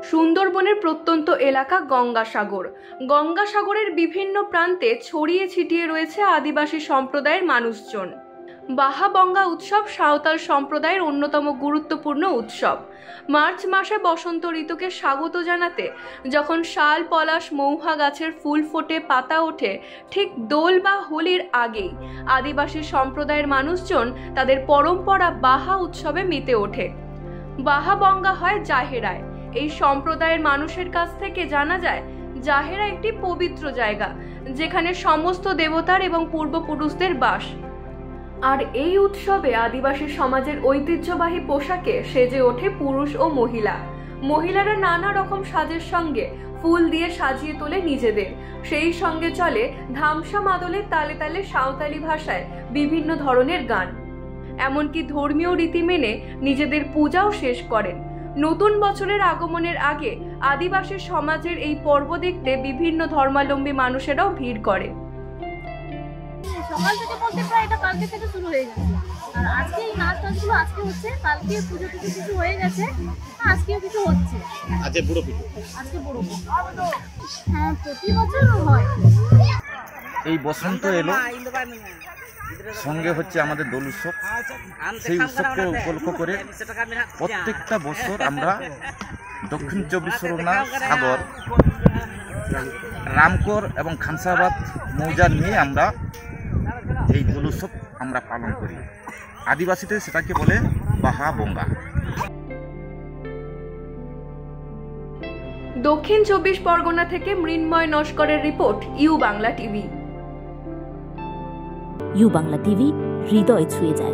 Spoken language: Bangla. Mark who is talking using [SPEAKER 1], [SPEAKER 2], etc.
[SPEAKER 1] সুন্দরবনের প্রত্যন্ত এলাকা গঙ্গাসাগর। গঙ্গাসাগরের বিভিন্ন প্রান্তে ছড়িয়ে ছিটিয়ে রয়েছে আদিবাসী সম্প্রদায়ের মানুষজন। বাহাবঙ্গা উৎসব সাঁওতাল সম্প্রদায়ের অন্যতম গুরুত্বপূর্ণ উৎসব। মার্চ মাসে বসন্ত ঋতুকে স্বাগত জানাতে যখন শাল, পলাশ, মৌহা গাছের ফুল ফোটে, পাতা ওঠে, ঠিক দোল বা হোলির আগেই আদিবাসী সম্প্রদায়ের মানুষজন তাদের পরম্পরা বাহা উৎসবে মেতে ওঠে। বাহাবঙ্গা হয় জাহেরায়। এই সম্প্রদায়ের মানুষের কাছ থেকে জানা যায় জাহেরা একটি পবিত্র জায়গা, যেখানে সমস্ত দেবতার এবং পূর্বপুরুষদের বাস। আর এই উৎসবে আদিবাসী সমাজের ঐতিহ্যবাহী পোশাকে সেজে ওঠে পুরুষ ও মহিলা। মহিলারা নানা রকম সাজের সঙ্গে ফুল দিয়ে সাজিয়ে তোলে নিজেদের। সেই সঙ্গে চলে ধামসা মাদলের তালে তালে সাঁওতালি ভাষায় বিভিন্ন ধরনের গান। এমনকি ধর্মীয় রীতি মেনে নিজেদের পূজাও শেষ করেন। নতুন বছরের আগমনের আগে আদিবাসী সমাজের এই পর্ব দেখতে বিভিন্ন ধর্মাবলম্বী মানুষেরাও ভিড় করে।
[SPEAKER 2] সকাল থেকে বলতে প্রায় এটা কালকে থেকে শুরু হয়ে গেছে। আর আজকে এই নাচ টাচগুলো আজকে হচ্ছে, কালকে পুজো টুজো কিছু হয়ে গেছে, আজকেও কিছু হচ্ছে।
[SPEAKER 3] আজকে বুড়ো পিঠে,
[SPEAKER 2] আজকে বুড়ো পিঠে। হ্যাঁ, প্রতি বছর হয়।
[SPEAKER 3] এই বসন্ত এলো, সঙ্গে হচ্ছে আমাদের দোল উৎসব। সেই উৎসবকে উপলক্ষ করে প্রত্যেকটা বছর আমরা দক্ষিণ চব্বিশ পরগনা সাগর, রামকর এবং খানসাবাদ মৌজা নিয়ে আমরা এই দোল উৎসব আমরা পালন করি। আদিবাসীদের সেটাকে বলে বাহাবঙ্গা।
[SPEAKER 1] দক্ষিণ চব্বিশ পরগনা থেকে মৃন্ময় নস্করের report, U Bangla TV.
[SPEAKER 4] U Bangla TV, হৃদয় ছুঁয়ে যায়।